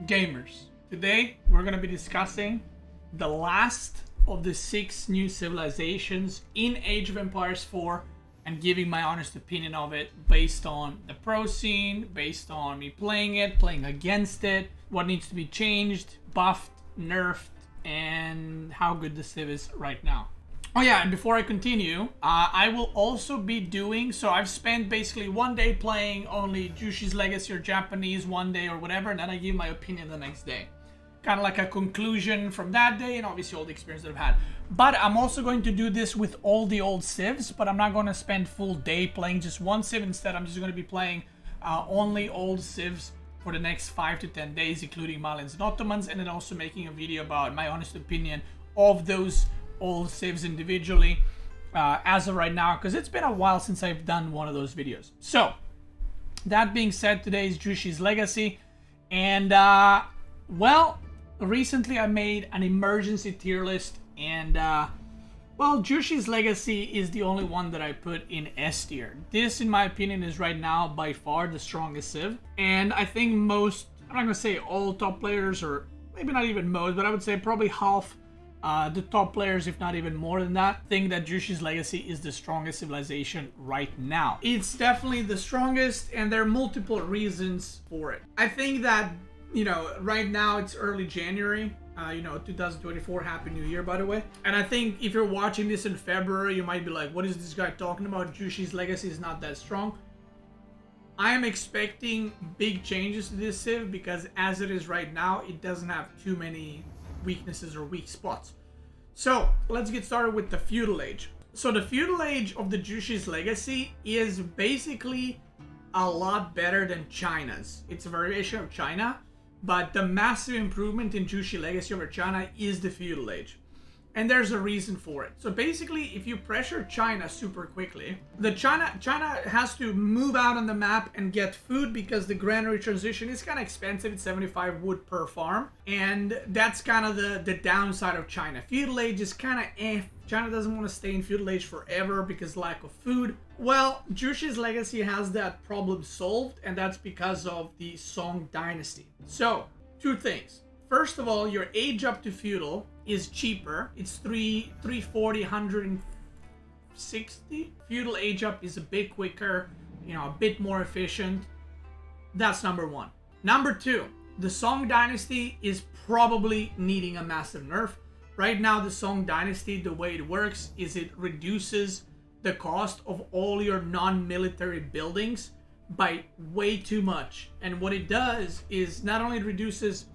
Gamers, today we're going to be discussing the last of the 6 new civilizations in Age of Empires 4 and giving my honest opinion of it based on the pro scene, based on me playing it, playing against it, what needs to be changed, buffed, nerfed, and how good the civ is right now. Oh yeah, and before I continue, I will also be doing, so I've spent basically one day playing only Zhu Xi's Legacy or Japanese one day or whatever, and then I give my opinion the next day. Kind of like a conclusion from that day and obviously all the experience that I've had. But I'm also going to do this with all the old civs, but I'm not going to spend full day playing just one civ. Instead, I'm just going to be playing only old civs for the next 5 to 10 days, including Malians and Ottomans, and then also making a video about my honest opinion of those old civs individually as of right now, because it's been a while since I've done one of those videos. So, that being said, today is Zhu Xi's Legacy, and well, recently I made an emergency tier list, and well, Zhu Xi's Legacy is the only one that I put in S tier. This, in my opinion, is right now by far the strongest civ, and I think most, I'm not going to say all top players, or maybe not even most, but I would say probably half the top players, if not even more than that, think that Zhu Xi's Legacy is the strongest civilization right now. It's definitely the strongest, and there are multiple reasons for it. I think that, you know, right now it's early January, 2024, Happy New Year, by the way. And I think if you're watching this in February, you might be like, what is this guy talking about? Zhu Xi's Legacy is not that strong. I am expecting big changes to this civ because as it is right now, it doesn't have too many weaknesses or weak spots. So let's get started with the Feudal Age. So the Feudal Age of the Zhu Xi's Legacy is basically a lot better than China's. It's a variation of China, but the massive improvement in Zhu Xi Legacy over China is the Feudal Age. And there's a reason for it. So basically, if you pressure China super quickly, China has to move out on the map and get food because the granary transition is kind of expensive. It's 75 wood per farm. And that's kind of the downside of China. Feudal Age is kind of China doesn't want to stay in Feudal Age forever because lack of food. Well, Zhu Xi's Legacy has that problem solved, and that's because of the Song Dynasty. So, 2 things. First of all, your age up to feudal is cheaper. It's 340, 160. Feudal age up is a bit quicker, a bit more efficient. That's number 1. Number 2, the Song Dynasty is probably needing a massive nerf. Right now, the Song Dynasty, the way it works is it reduces the cost of all your non-military buildings by way too much. And what it does is not only it reduces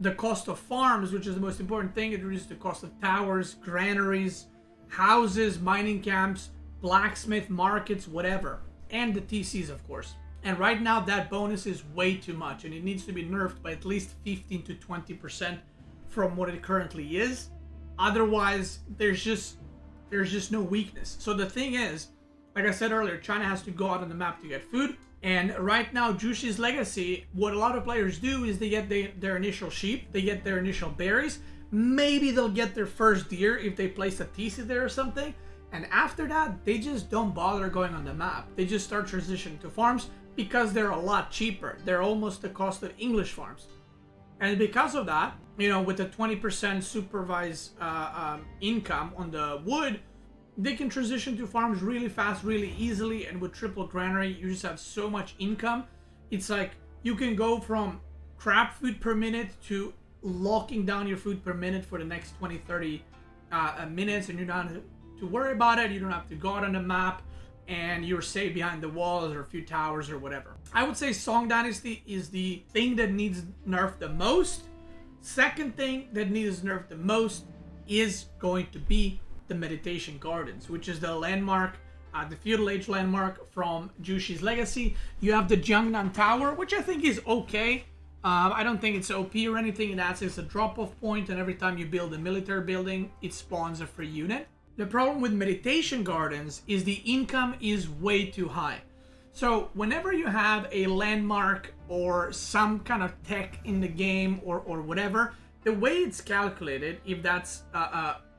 the cost of farms, which is the most important thing, it reduces the cost of towers, granaries, houses, mining camps, blacksmith, markets, whatever. And the TCs, of course. And right now, that bonus is way too much, and it needs to be nerfed by at least 15 to 20% from what it currently is. Otherwise, there's just no weakness. So the thing is, like I said earlier, China has to go out on the map to get food. And right now, Zhu Xi's Legacy, what a lot of players do is they get their initial sheep, they get their initial berries, maybe they'll get their first deer if they place a TC there or something, and after that, they just don't bother going on the map. They just start transitioning to farms because they're a lot cheaper. They're almost the cost of English farms. And because of that, with the 20% supervised income on the wood, they can transition to farms really fast, really easily, and with triple granary, you just have so much income. It's like you can go from crap food per minute to locking down your food per minute for the next 20, 30 minutes, and you don't have to worry about it. You don't have to go out on the map, and you're safe behind the walls or a few towers or whatever. I would say Song Dynasty is the thing that needs nerfed the most. Second thing that needs nerfed the most is going to be the Meditation Gardens, which is the landmark, the Feudal Age landmark from Zhu Xi's Legacy. You have the Jiangnan Tower, which I think is okay. I don't think it's OP or anything. It acts as a drop-off point, and every time you build a military building, it spawns a free unit. The problem with Meditation Gardens is the income is way too high. So whenever you have a landmark or some kind of tech in the game or whatever, the way it's calculated, if that's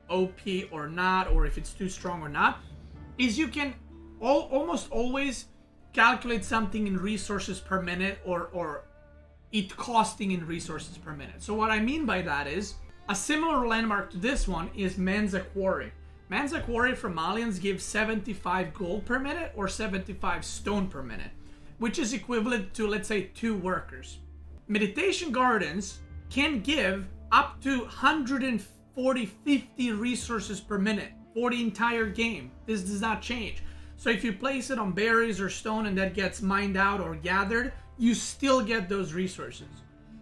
OP or not, or if it's too strong or not, is you can almost always calculate something in resources per minute or it costing in resources per minute. So what I mean by that is, a similar landmark to this one is Manza Quarry. Manza Quarry from Malians gives 75 gold per minute or 75 stone per minute, which is equivalent to, let's say, 2 workers. Meditation Gardens can give up to 150 resources per minute for the entire game. This does not change. So if you place it on berries or stone and that gets mined out or gathered, you still get those resources.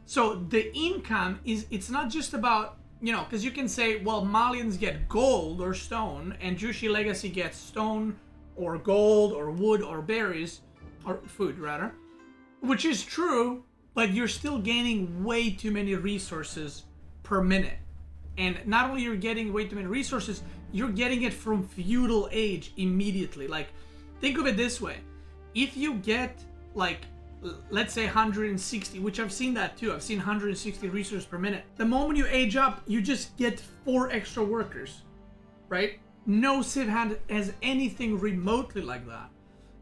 So the income is, it's not just about, you know, because you can say, well, Malians get gold or stone and Zhu Xi Legacy gets stone or gold or wood or berries, or food rather, which is true, but you're still gaining way too many resources per minute. And not only you're getting way too many resources, you're getting it from feudal age immediately. Like, think of it this way. If you get, like, let's say 160, which I've seen that too. I've seen 160 resources per minute. The moment you age up, you just get 4 extra workers, right? No Civ hand has anything remotely like that.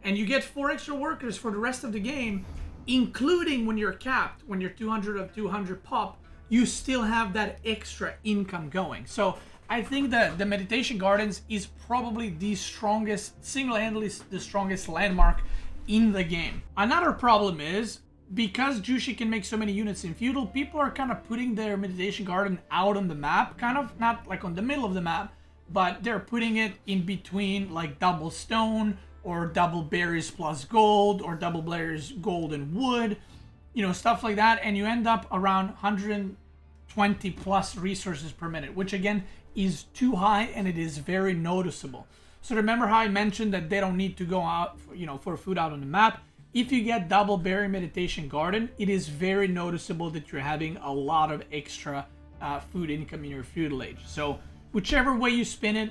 And you get 4 extra workers for the rest of the game, including when you're capped, when you're 200 of 200 pop, you still have that extra income going. So I think that the Meditation Gardens is probably the strongest, single-handedly the strongest landmark in the game. Another problem is, because Zhu Xi can make so many units in Feudal, people are kind of putting their Meditation Garden out on the map, kind of, not like on the middle of the map, but they're putting it in between like double stone or double berries plus gold or double berries gold and wood, you know, stuff like that, and you end up around 120 plus resources per minute, which again is too high and it is very noticeable. So remember how I mentioned that they don't need to go out, for, you know, for food out on the map. If you get double berry Meditation Garden, it is very noticeable that you're having a lot of extra food income in your feudal age. So whichever way you spin it,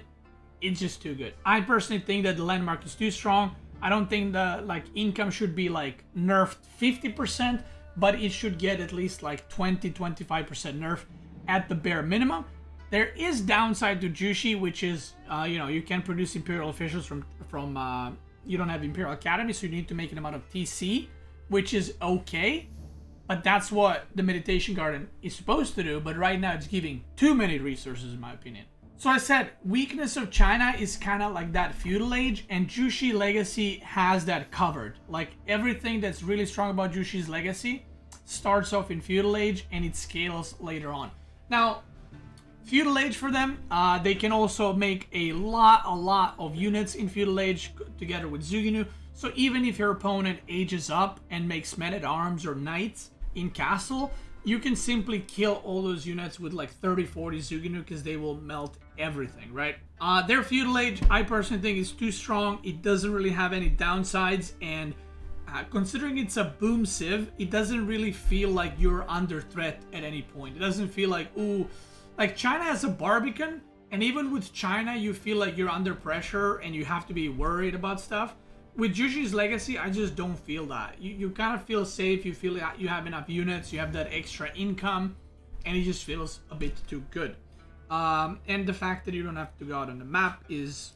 it's just too good. I personally think that the landmark is too strong. I don't think the income should be like nerfed 50%, but it should get at least like 20-25% nerf at the bare minimum. There is downside to Zhu Xi, which is, you know, you can produce Imperial officials from you don't have Imperial Academy, so you need to make an amount of TC, which is okay. But that's what the Meditation Garden is supposed to do, but right now it's giving too many resources, in my opinion. So I said, weakness of China is kind of like that feudal age, and Zhu Xi Legacy has that covered. Like, everything that's really strong about Zhu Xi's Legacy starts off in feudal age, and it scales later on. Now, feudal age for them, they can also make a lot of units in feudal age together with Zuginu. So even if your opponent ages up and makes men-at-arms or knights in castle, you can simply kill all those units with like 30-40 Zuginu because they will melt everything, right? Their feudal age, I personally think, is too strong. It doesn't really have any downsides, and considering it's a boom civ, it doesn't really feel like you're under threat at any point. It doesn't feel like, ooh, like China has a Barbican, and even with China, you feel like you're under pressure and you have to be worried about stuff. With Zhu Xi's Legacy, I just don't feel that. You kind of feel safe, you feel like you have enough units, you have that extra income, and it just feels a bit too good. And the fact that you don't have to go out on the map is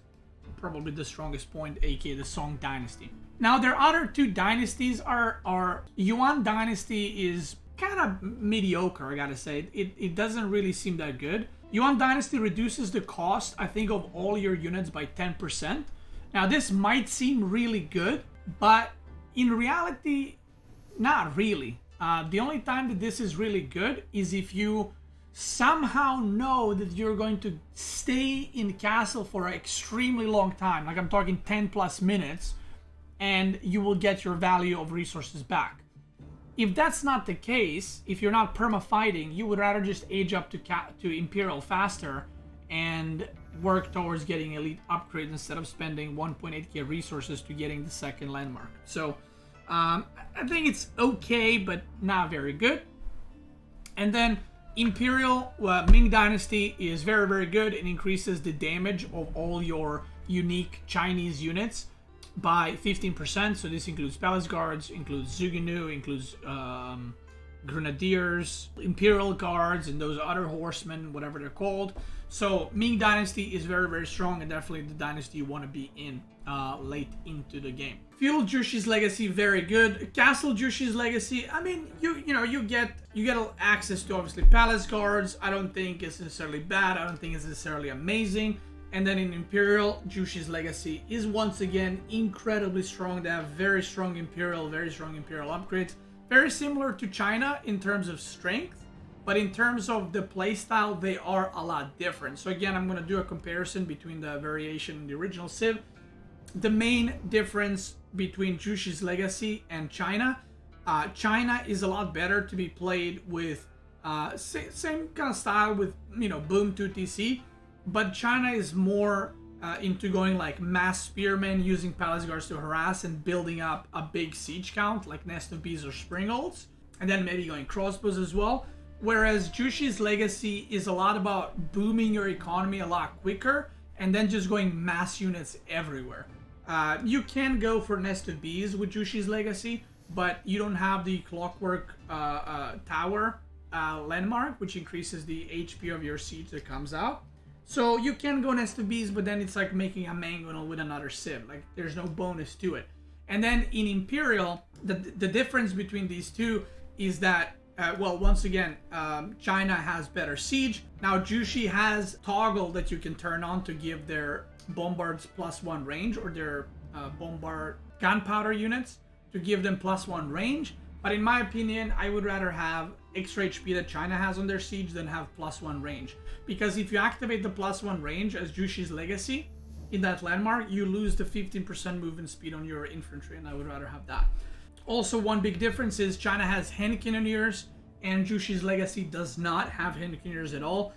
probably the strongest point, aka the Song Dynasty. Now, their other 2 dynasties are Yuan Dynasty is kind of mediocre, I gotta say. It doesn't really seem that good. Yuan Dynasty reduces the cost, I think, of all your units by 10%. Now, this might seem really good, but in reality, not really. The only time that this is really good is if you somehow know that you're going to stay in castle for an extremely long time, like I'm talking 10 plus minutes, and you will get your value of resources back. If that's not the case, if you're not perma-fighting, you would rather just age up to Imperial faster and work towards getting elite upgrades instead of spending 1.8k resources to getting the second landmark. So I think it's okay, but not very good. And then Imperial Ming Dynasty is very, very good. It increases the damage of all your unique Chinese units by 15%. So this includes Palace Guards, includes Zuginu, includes grenadiers, imperial guards, and those other horsemen, whatever they're called. So Ming Dynasty is very, very strong, and definitely the dynasty you want to be in late into the game. Feudal Zhu Xi's legacy, very good. Castle Zhu Xi's legacy, I mean, you get access to obviously palace guards. I don't think it's necessarily bad. I don't think it's necessarily amazing. And then in Imperial, Zhu Xi's legacy is once again incredibly strong. They have very strong Imperial upgrades. Very similar to China in terms of strength, but in terms of the playstyle, they are a lot different. So again, I'm going to do a comparison between the variation and the original Civ. The main difference between Zhu Xi's legacy and China, China is a lot better to be played with same kind of style with, Boom 2 TC, but China is more into going like mass spearmen, using palace guards to harass and building up a big siege count like Nest of Bees or Springholds, and then maybe going crossbows as well. Whereas Zhu Xi's legacy is a lot about booming your economy a lot quicker and then just going mass units everywhere. You can go for Nest of Bees with Zhu Xi's legacy, but you don't have the Clockwork Tower landmark, which increases the HP of your siege that comes out. So you can go Nest of Bees, but then it's like making a mangonel with another Civ. Like, there's no bonus to it. And then in Imperial, the difference between these two is that, well, once again, China has better siege. Now, Zhu Xi has toggle that you can turn on to give their bombards +1 range, or their bombard gunpowder units to give them +1 range. But in my opinion, I would rather have extra HP that China has on their siege than have +1 range. Because if you activate the +1 range as Zhu Xi's legacy in that landmark, you lose the 15% movement speed on your infantry, and I would rather have that. Also, one big difference is China has hand cannoneers, and Zhu Xi's legacy does not have hand cannoneers at all.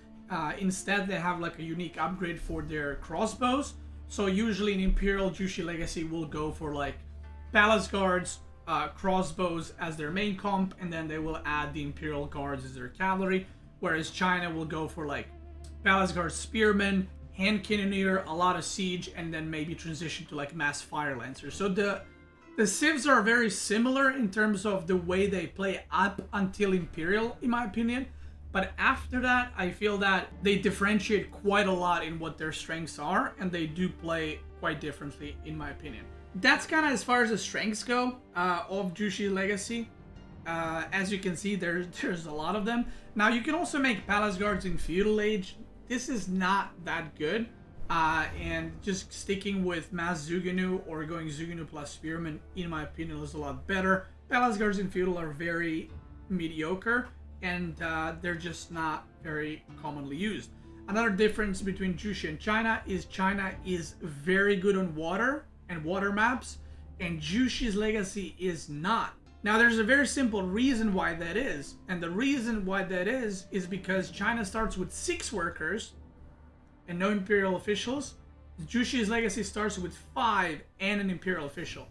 Instead, they have like a unique upgrade for their crossbows. So usually in Imperial, Zhu Xi legacy will go for like palace guards, crossbows as their main comp, and then they will add the Imperial guards as their cavalry, whereas China will go for like palace guards, spearmen, hand cannoneer, a lot of siege, and then maybe transition to like mass fire lancers. So the civs are very similar in terms of the way they play up until Imperial, in my opinion, but after that I feel that they differentiate quite a lot in what their strengths are, and they do play quite differently, in my opinion. That's kind of as far as the strengths go of Zhu Xi's legacy. As you can see, there's a lot of them. Now, you can also make palace guards in Feudal Age. This is not that good. And just sticking with mass Zuganu or going Zuganu plus Spearman, in my opinion, is a lot better. Palace guards in Feudal are very mediocre, and they're just not very commonly used. Another difference between Zhu Xi and China is very good on water and water maps, and Zhu Xi's legacy is not. Now, there's a very simple reason why that is, and the reason why that is because China starts with 6 workers and no Imperial officials. Zhu Xi's legacy starts with 5 and an Imperial official.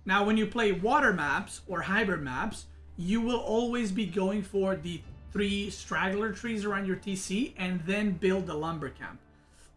Now, when you play water maps or hybrid maps, you will always be going for the 3 straggler trees around your TC and then build the lumber camp.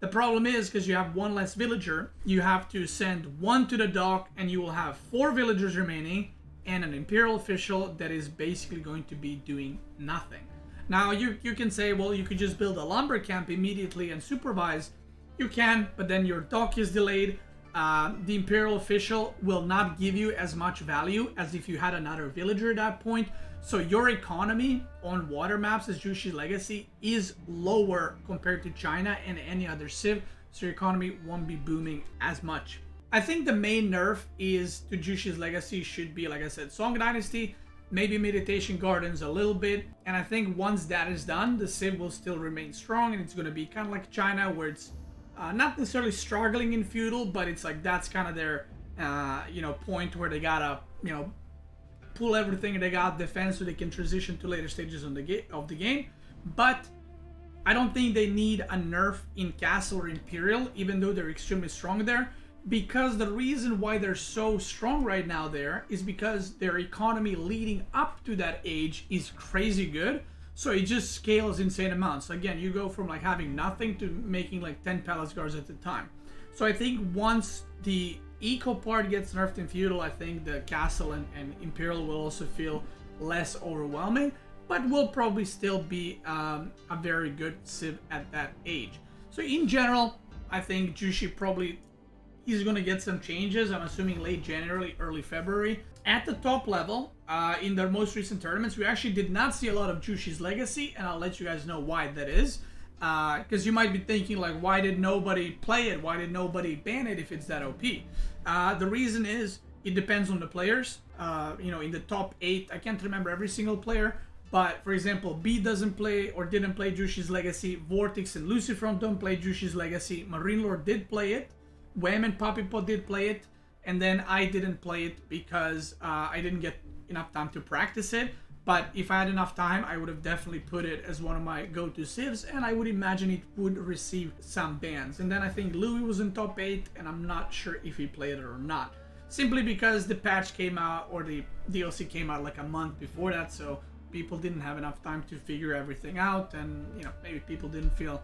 The problem is, because you have 1 less villager, you have to send 1 to the dock, and you will have 4 villagers remaining and an Imperial official that is basically going to be doing nothing. Now, you can say, well, you could just build a lumber camp immediately and supervise. You can, but then your dock is delayed. The Imperial official will not give you as much value as if you had another villager at that point. So your economy on water maps as Zhu Xi legacy is lower compared to China and any other civ. So your economy won't be booming as much. I think the main nerf is to Zhu Xi's legacy should be, like I said, Song Dynasty, maybe Meditation Gardens a little bit. And I think once that is done, the civ will still remain strong, and it's going to be kind of like China, where it's not necessarily struggling in Feudal, but it's like that's kind of their point where they gotta pull everything they got defense so they can transition to later stages of the game. But I don't think they need a nerf in Castle or Imperial, even though they're extremely strong there, because the reason why they're so strong right now there is because their economy leading up to that age is crazy good. So it just scales insane amounts. Again, you go from like having nothing to making like 10 palace guards at a time. So I think once the eco part gets nerfed in Feudal, I think the Castle and Imperial will also feel less overwhelming, but will probably still be a very good civ at that age. So in general, I think Zhu Xi probably he's going to get some changes. I'm assuming late January, early February. At the top level, in their most recent tournaments, we actually did not see a lot of Zhu Xi's legacy, and I'll let you guys know why that is. Because you might be thinking, like, why did nobody play it? Why did nobody ban it if it's that OP? The reason is it depends on the players. In the top 8, I can't remember every single player, but for example, B doesn't play or didn't play Zhu Xi's legacy. Vortex and Lucifron don't play Zhu Xi's legacy. Marine Lord did play it. Wham and Poppypot did play it. And then I didn't play it because I didn't get enough time to practice it. But if I had enough time, I would have definitely put it as one of my go-to civs, and I would imagine it would receive some bans. And then I think Louis was in top 8, and I'm not sure if he played it or not. Simply because the patch came out, or the DLC came out like a month before that, so people didn't have enough time to figure everything out, and maybe people didn't feel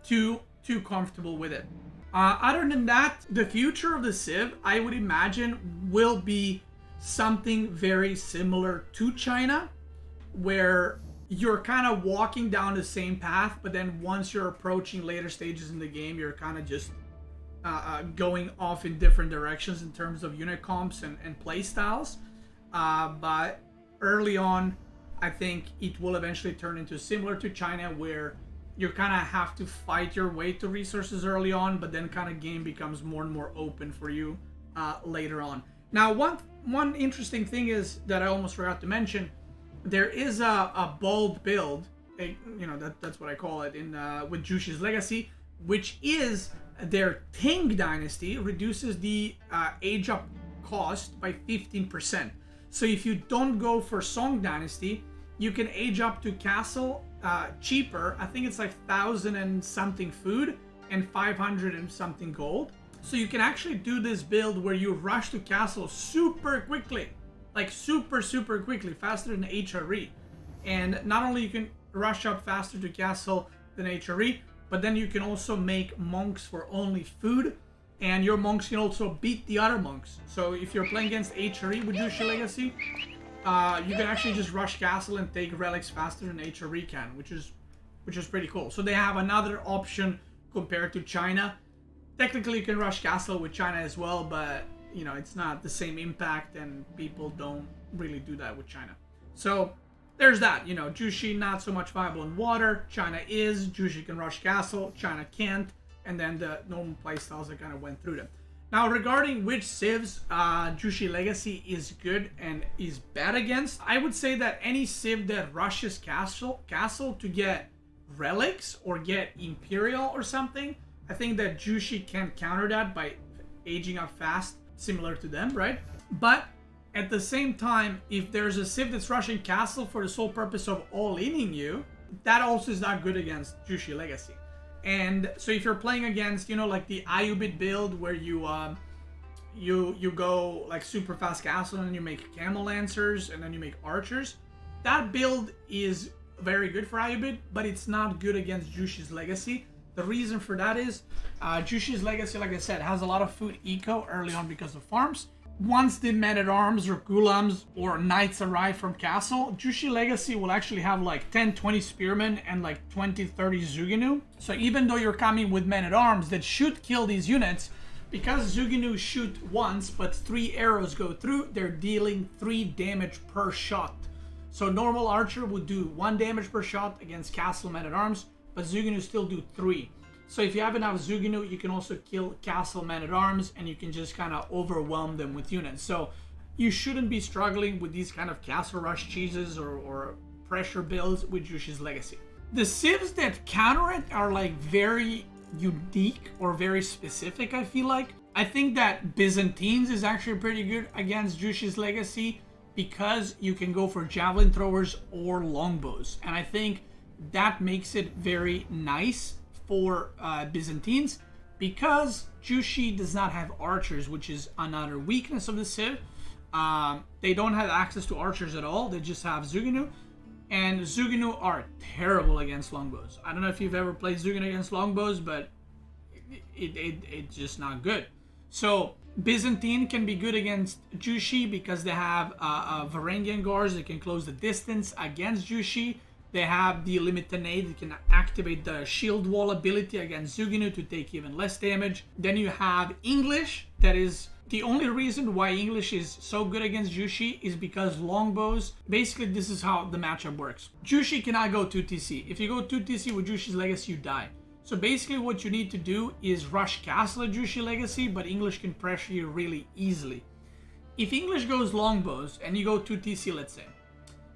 too comfortable with it. Other than that, the future of the civ, I would imagine, will be something very similar to China, where you're kind of walking down the same path, but then once you're approaching later stages in the game, you're kind of just going off in different directions in terms of unit comps and play styles. But early on, I think it will eventually turn into similar to China, where you kind of have to fight your way to resources early on, but then kind of game becomes more and more open for you later on. Now, one interesting thing is that I almost forgot to mention, there is a bold build, that's what I call it, with Zhu Xi's legacy, which is their Tang Dynasty reduces the age up cost by 15%. So if you don't go for Song Dynasty, you can age up to Castle cheaper. I think it's like 1,000 and something food and 500 and something gold. So you can actually do this build where you rush to Castle super quickly, like super quickly, faster than HRE. And not only you can rush up faster to Castle than HRE, but then you can also make monks for only food, and your monks can also beat the other monks. So if you're playing against HRE with Zhu Xi Legacy, you can actually just rush Castle and take relics faster than HRE can, which is pretty cool. So they have another option compared to China. Technically, you can rush Castle with China as well, but it's not the same impact, and people don't really do that with China. So there's that. Zhu Xi not so much viable in water. China is. Zhu Xi can rush Castle. China can't. And then the normal playstyles that kind of went through them. Now, regarding which civs Zhu Xi Legacy is good and is bad against, I would say that any civ that rushes Castle to get relics or get Imperial or something, I think that Zhu Xi can counter that by aging up fast, similar to them, right? But at the same time, if there's a civ that's rushing Castle for the sole purpose of all-inning you, that also is not good against Zhu Xi Legacy. And so if you're playing against, like the Ayubit build where you go like super fast Castle and you make Camel Lancers and then you make Archers, that build is very good for Ayubit, but it's not good against Zhu Xi's Legacy. The reason for that is Zhu Xi's Legacy, like I said, has a lot of food eco early on because of farms. Once the men-at-arms or Gulams or Knights arrive from Castle, Zhu Xi Legacy will actually have like 10-20 Spearmen and like 20-30 Zuginu. So even though you're coming with men-at-arms that should kill these units, because Zuginu shoot once but 3 arrows go through, they're dealing 3 damage per shot. So normal Archer would do 1 damage per shot against Castle men-at-arms, but Zuginu still do 3. So if you have enough Zuginu, you can also kill Castle men-at-arms, and you can just kind of overwhelm them with units. So you shouldn't be struggling with these kind of Castle Rush cheeses or pressure builds with Zhu Xi's Legacy. The civs that counter it are like very unique or very specific, I feel like. I think that Byzantines is actually pretty good against Zhu Xi's Legacy because you can go for Javelin Throwers or Longbows. And I think that makes it very nice for Byzantines, because Zhu Xi does not have archers, which is another weakness of the civ. They don't have access to archers at all. They just have Zuginu, and Zuginu are terrible against longbows. I don't know if you've ever played Zuginu against longbows, but it's just not good. So Byzantine can be good against Zhu Xi because they have Varangian guards that can close the distance against Zhu Xi. They have the limited aid that can activate the shield wall ability against Zuginu to take even less damage. Then you have English. That is the only reason why English is so good against Zhu Xi is because longbows. Basically, this is how the matchup works. Zhu Xi cannot go 2TC. If you go 2TC with Zhu Xi's Legacy, you die. So basically what you need to do is rush castle at Zhu Xi Legacy, but English can pressure you really easily. If English goes longbows and you go 2TC, let's say,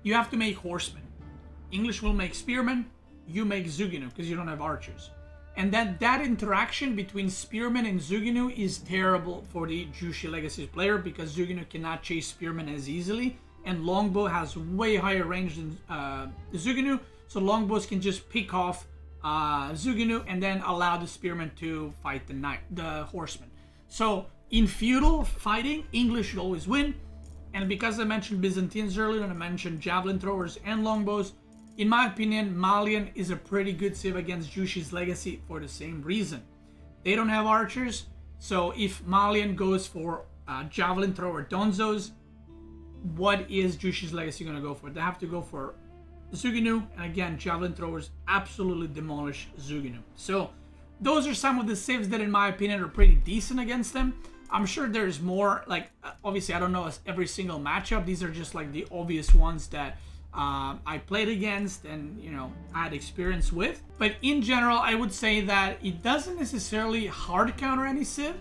you have to make horsemen. English will make spearmen, you make Zuginu because you don't have archers. And that interaction between spearmen and Zuginu is terrible for the Zhu Xi Legacy player because Zuginu cannot chase spearmen as easily, and longbow has way higher range than Zuginu, so longbows can just pick off Zuginu and then allow the spearmen to fight the horsemen. So in feudal fighting, English should always win. And because I mentioned Byzantines earlier and I mentioned javelin throwers and longbows, in my opinion, Malian is a pretty good civ against Zhu Xi's Legacy for the same reason. They don't have archers, so if Malian goes for javelin thrower donzos, what is Zhu Xi's Legacy going to go for? They have to go for Zuginu, and again, javelin throwers absolutely demolish Zuginu. So those are some of the civs that in my opinion are pretty decent against them. I'm sure there's more, like obviously I don't know every single matchup. These are just like the obvious ones that I played against and I had experience with. But in general, I would say that it doesn't necessarily hard counter any civ.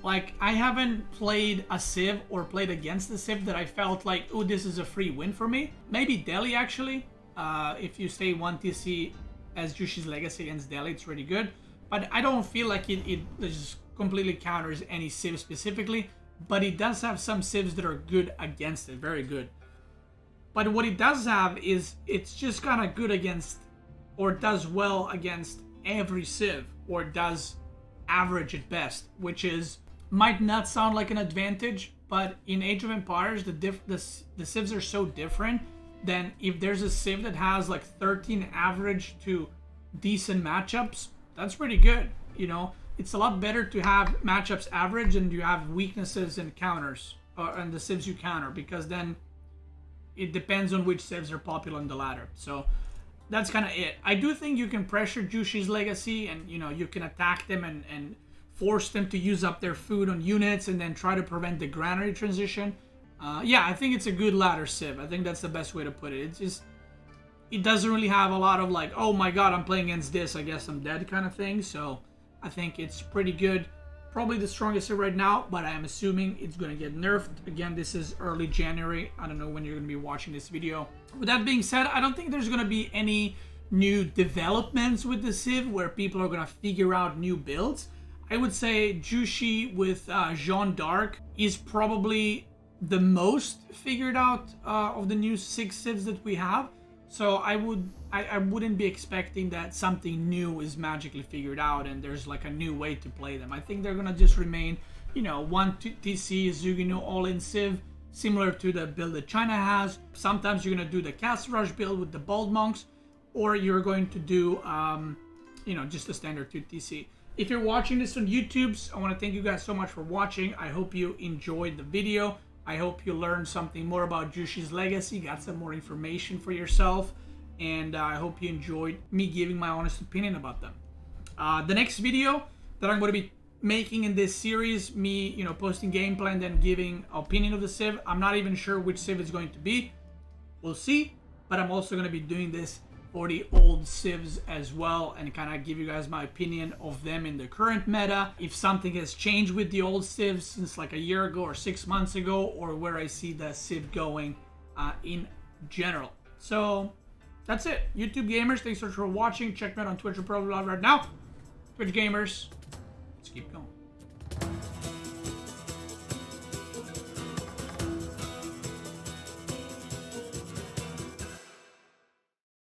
Like I haven't played a civ or played against a civ that I felt like, oh, this is a free win for me. Maybe Delhi actually. If you stay 1TC as Zhu Xi's Legacy against Delhi, it's really good. But I don't feel like it just completely counters any civ specifically. But it does have some civs that are good against it, very good. But what it does have is it's just kind of good against, or does well against every civ, or does average at best, which is might not sound like an advantage, but in Age of Empires the civs are so different. Then if there's a civ that has like 13 average to decent matchups, that's pretty good. It's a lot better to have matchups average and you have weaknesses and counters, and the civs you counter, because then it depends on which civs are popular on the ladder. So that's kind of it. I do think you can pressure Zhu Xi's Legacy and you can attack them and force them to use up their food on units and then try to prevent the granary transition. Yeah, I think it's a good ladder civ. I think that's the best way to put it. It's just, it doesn't really have a lot of like, oh my god, I'm playing against this, I guess I'm dead kind of thing. So I think it's pretty good. Probably the strongest civ right now, but I am assuming it's going to get nerfed. Again, this is early January. I don't know when you're going to be watching this video. With that being said, I don't think there's going to be any new developments with the civ where people are going to figure out new builds. I would say Zhu Xi with Jeanne d'Arc is probably the most figured out of the new 6 civs that we have. So I wouldn't be expecting that something new is magically figured out and there's like a new way to play them. I think they're gonna just remain, 1TC Zuginu all-in civ, similar to the build that China has. Sometimes you're gonna do the Castle Rush build with the Bold Monks, or you're going to do, just a standard 2TC. If you're watching this on YouTube, I want to thank you guys so much for watching. I hope you enjoyed the video. I hope you learned something more about Zhu Xi's Legacy, got some more information for yourself, and I hope you enjoyed me giving my honest opinion about them. The next video that I'm going to be making in this series, me, posting gameplay and then giving opinion of the civ. I'm not even sure which civ it's going to be. We'll see, but I'm also going to be doing this for the old civs as well and kind of give you guys my opinion of them in the current meta, if something has changed with the old civs since like a year ago or 6 months ago, or where I see the civ going in general. So that's it. YouTube gamers, thanks so much for watching. Check me out on Twitch or probably live right now. Twitch gamers, let's keep going.